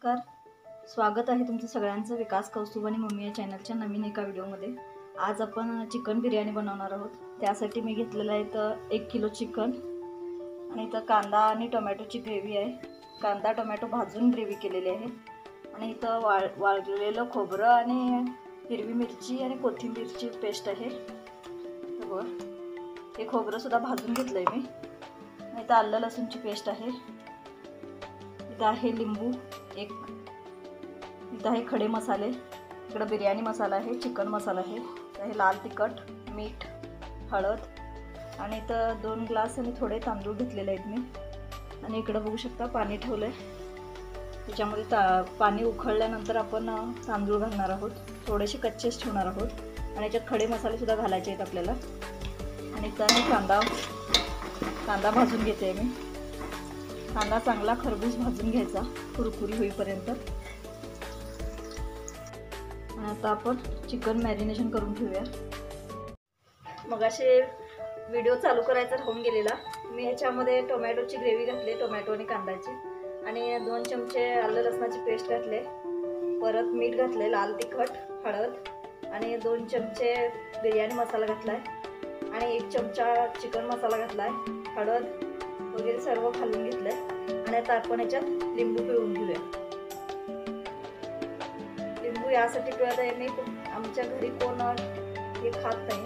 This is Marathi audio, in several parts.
नमस्कार, स्वागत आहे तुमचं सगळ्यांचं विकास कौस्तुभ आणि मम्मी या चॅनलच्या नवीन एका व्हिडिओमध्ये। आज आपण चिकन बिर्याणी बनवणार आहोत। त्यासाठी मी घेतलेलं आहे तर 1 किलो चिकन आणि इथं कांदा आणि टोमॅटोची ग्रेव्ही आहे। कांदा टोमॅटो भाजून ग्रेव्ही केलेली आहे आणि इथं वाळलेलं खोबरं आणि हिरवी मिरची आणि कोथिंबीरची पेस्ट आहे। तर बघा, हे खोबरं सुद्धा भाजून घेतलंय मी। आणि इथं आलं लसूणची पेस्ट आहे। इथं आहे लिंबू एक, इथं आहे खडे मसाले, इकडे बिर्याणी मसाला आहे, चिकन मसाला आहे, हे लाल तिखट, मीठ, हळद आणि इथं 2 ग्लास आणि थोडे तांदूळ घेतलेले आहेत मी। आणि इकडे बघू शकता पाणी ठेवलंय, त्याच्यामध्ये पाणी उकळल्यानंतर आपण तांदूळ घालणार आहोत। थोडेसे कच्चेच ठेवणार आहोत आणि याच्यात खडे मसाले सुद्धा घालायचे आहेत आपल्याला। आणि इथं कांदा भाजून घेते मी। कांदा चांगला खरपूस भाजून घ्यायचा कुरकुरी होईपर्यंत। आणि आता आपण चिकन मॅरिनेशन करून ठेवूया। मग असे व्हिडिओ चालू करायचा राहून गेलेला, मी याच्यामध्ये टोमॅटोची ग्रेव्ही घातली, टोमॅटो आणि कांद्याची, आणि 2 चमचे आलं लसणाची पेस्ट घातले, परत मीठ घातले, लाल तिखट, हळद आणि 2 चमचे बिर्याणी मसाला घातलाय आणि 1 चमचा चिकन मसाला घातलाय, हळद वगैरे सर्व घालून घेतलंय। आणि आता आपण याच्यात लिंबू पिळून घेऊया। लिंबू यासाठी पिळत आहे मी, आमच्या घरी कोण हे खात नाही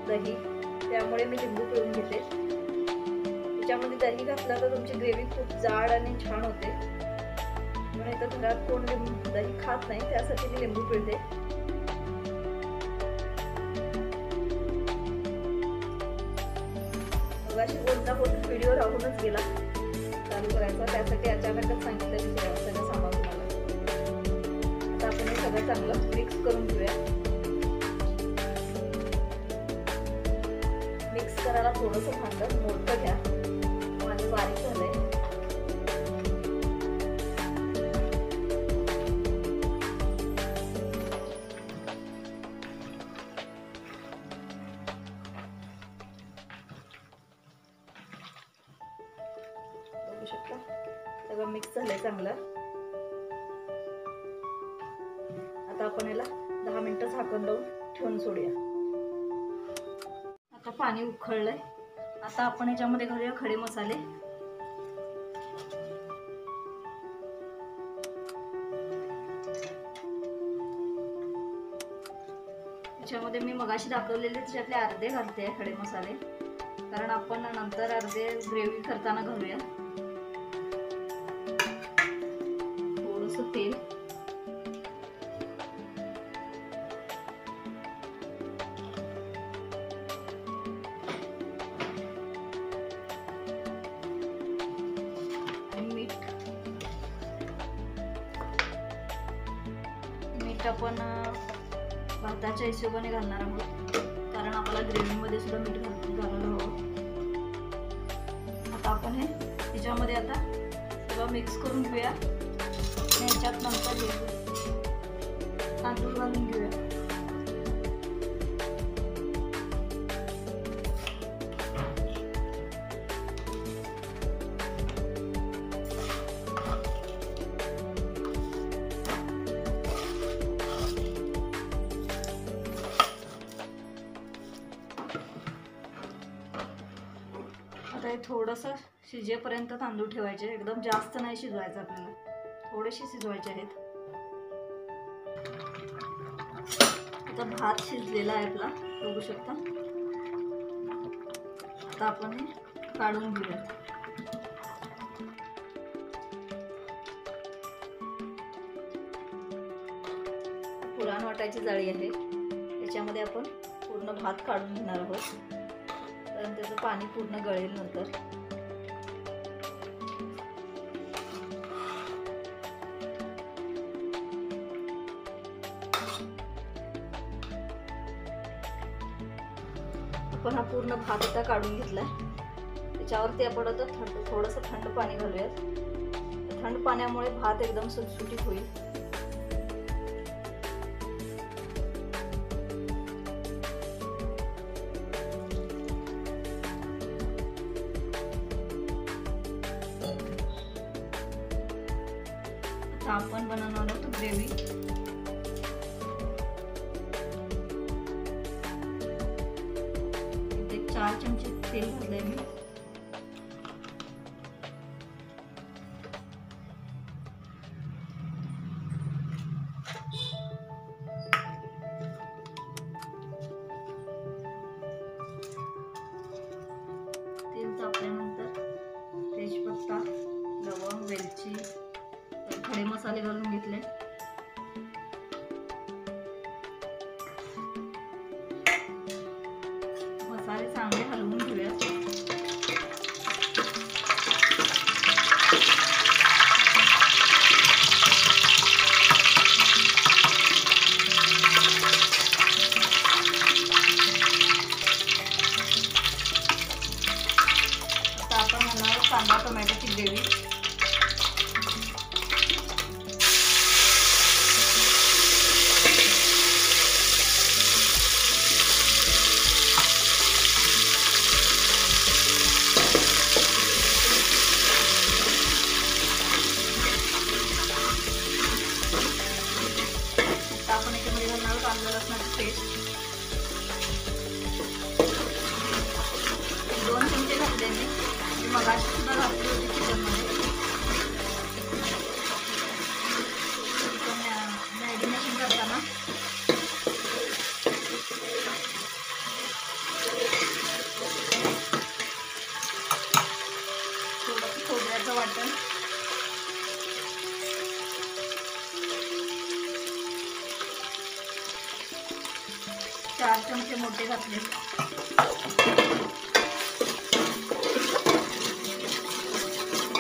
दही, त्यामुळे मी लिंबू पिळून घेते। त्याच्यामध्ये दही घातलं तर तुमची ग्रेव्ही खूप जाड आणि छान होते, म्हणून इथं घरात कोण दही खात नाही, त्यासाठी मी लिंबू पिळते। मगाशी बोलता बोलता व्हिडिओ राहूनच गेला चालू करायचा, त्यासाठी अचानकच सांगितलं की सगळं सामान तुम्हाला। आता आपण हे सगळं चांगलं मिक्स करून घेऊया। मिक्स करायला थोडंसं भांड मोठं घ्या, माझं बारीक झालंय। बघू शकता सगळं मिक्स झालंय चांगलं। आता आपण याला 10 मिनिटं झाकण लावून ठेवून सोडूया। आता पाणी उकळलंय, आता आपण याच्यामध्ये घालूया खडे मसाले। याच्यामध्ये मी मगाशी दाखवलेले त्याच्यातले अर्धे घालते खडे मसाले, कारण आपण नंतर अर्धे ग्रेव्ही करताना घालूया। थोडंसं तेल, मीठ आपण भाताच्या हिशोबाने घालणार आहोत, कारण आपल्याला ग्रेव्हीमध्ये सुद्धा मीठ घालायला हवं। आता आपण हे त्याच्यामध्ये आता सगळं मिक्स करून घेऊया आणि याच्यात नंतर तांदूळ घालून घेऊया। आता हे थोडंसं शिजेपर्यंत तांदूळ ठेवायचे, एकदम जास्त नाही शिजवायचं आपल्याला, थोडेसे शिजवायचे आहेत। आता भात शिजलेला आहे आपला, बघू शकता। आता आपण हे काढून घेऊया। पुराण वाटायची जाळी आहे, त्याच्यामध्ये आपण पूर्ण भात काढून घेणार आहोत, कारण त्याचं पाणी पूर्ण गळेल नंतर। आपण हा पूर्ण भात आता काढून घेतलाय, त्याच्यावरती आपण आता थोडंसं थंड पाणी घालूयात। थंड पाण्यामुळे भात एकदम सुटसुटीत होईल। आता आपण बनवणार आहोत ग्रेव्ही. इथे 4 चमचे तेल घातलंय मी. तेल तापल्यानंतर तेजपत्ता, लवंग, वेलची, खडे मसाले घालून घेतले. मसाले चांगले हलवून घेऊयात. आता आपण बनवणार कांदा टोमॅटोची ग्रेव्ही. आपण याच्यामध्ये घालणार आहोत आलं लसणाची पेस्ट. 2 चमचे घातले मी. मगाशी सुद्धा घातली होती चिकनमध्ये. मॅरिनेशन करताना थोडंसं खोबऱ्याचं वाटण, चार चमचे मोठे घातले.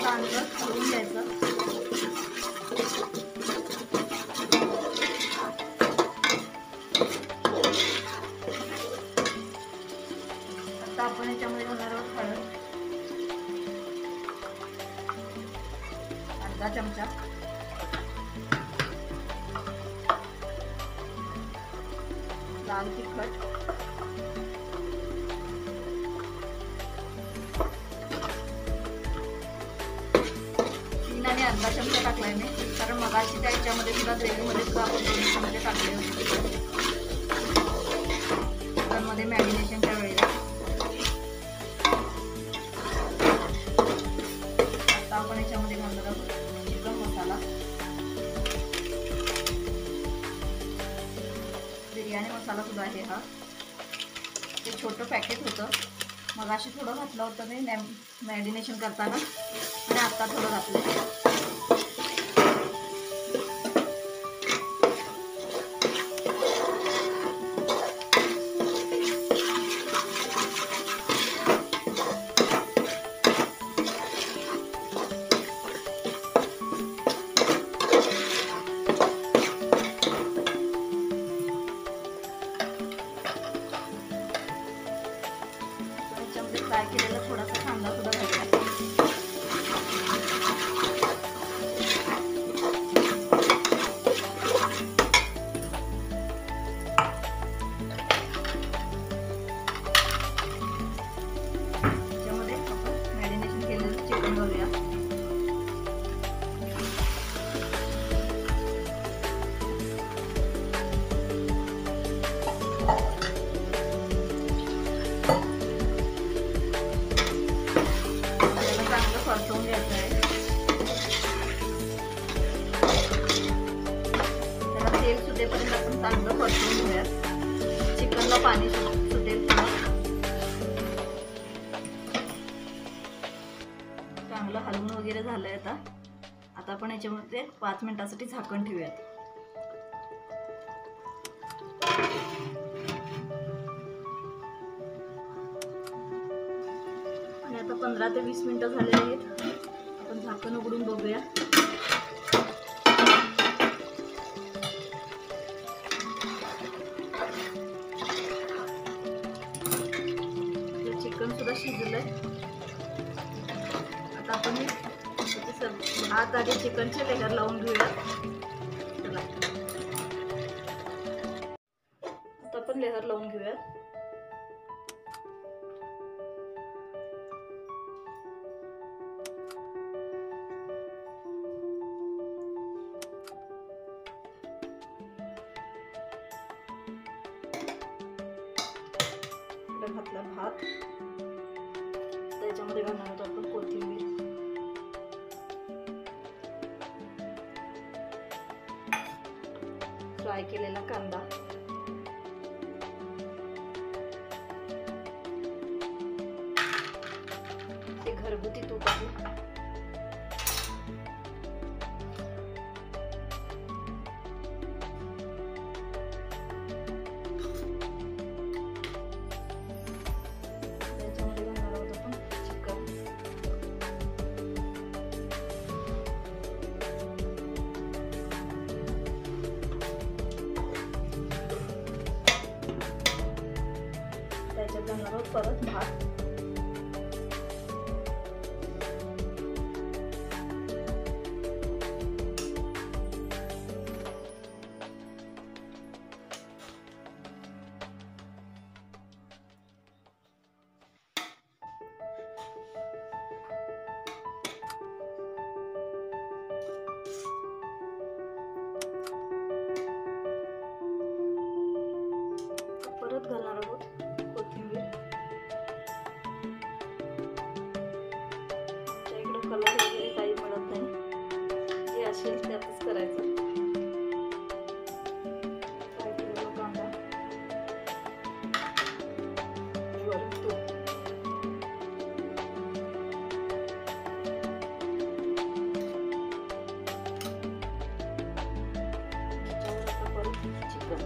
चांगलं हलवून घ्यायचं. आता आपण याच्यामध्ये घालणार आहोत हळद, अर्धा चमचा. लाल तिखट, आणि अर्धा चमचा टाकलाय मी, कारण मगाशी त्या याच्यामध्ये सुद्धा ग्रेव्हीमध्ये सुद्धा आपण 2 चमचे टाकले होते चिकनमध्ये मॅरिनेशनच्या वेळेला. आता आपण याच्यामध्ये घालणार आहोत चिकन मसाला. बिर्याणी मसाला सुद्धा आहे हा. ते छोटं पॅकेट होतं, मगाशी थोडं घातलं होतं मी मॅरिनेशन करताना आणि आता थोडं घातलं. फ्राय केलेला थोडासा कांदा सुद्धा घालूया. त्याच्यामध्ये आपण मॅरिनेशन केलेलं चिकन घालूया. परतवून घ्यायचं आहे. त्याला तेल सुटेपर्यंत आपण चांगलं परतवून घेऊयात. चिकनला पाणी सुटेल चांगलं हलवून वगैरे झालंय. आता आपण याच्यामध्ये 5 मिनिटासाठी झाकण ठेवूयात. आणि आता 15 ते 20 मिनिटं झाले आहेत. आपण झाकण उघडून बघूया. चिकन सुद्धा शिजलंय. आता आपण आत आधी चिकनचे लेयर लावून घेऊया. आता आपण लेयर लावून घेऊया. इकडे घातला भात, त्याच्यामध्ये घालणार आहोत आपण कोथिंबीर, फ्राय केलेला कांदा, ते घरगुती तूप आहे, त्याच्यामध्ये घालणार आहोत आपण चिकन, त्याच्यात घालणार आहोत परत भात, परत घालणार आहोत कोथिंबीर, इकडे कलर वगैरे काही मिळत नाही, जे असेल त्यातच करायचं, फ्राय केलेला कांदा, वरून तूप, त्याच्यावर आता परत चिकन,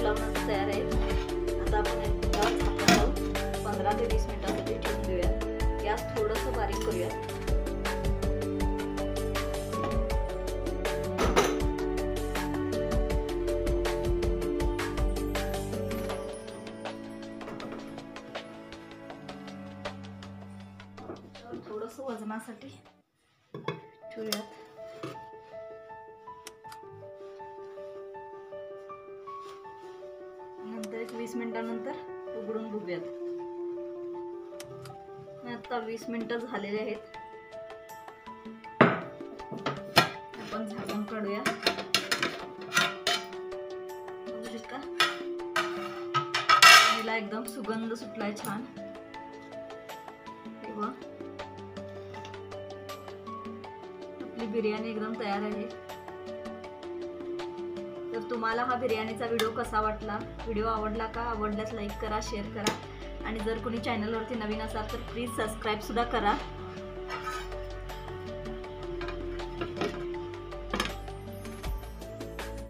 लावण्याचं तयार आहे। आता आपण एकदा झाकण लावून 15 ते 20 मिनिटांसाठी ठेवून देऊया। गॅस थोडंसं बारीक करूया। थोडंसं वजनासाठी ठेवूयात। नंतर 20 मिनिटांनंतर उघडून बघूयात। आता 20 मिनिटं झालेले आहेत। आपण झाकण काढूया। बघू शकता याला एकदम सुगंध सुटलाय छान। हे बघा आपली बिर्याणी एकदम तयार आहे। तर तुम्हाला हा बिर्याणीचा व्हिडिओ कसा वाटला? व्हिडिओ आवडला का? आवडल्यास लाईक करा, शेअर करा आणि जर कोणी चॅनलवरती नवीन असाल तर प्लीज सबस्क्राईब सुद्धा करा।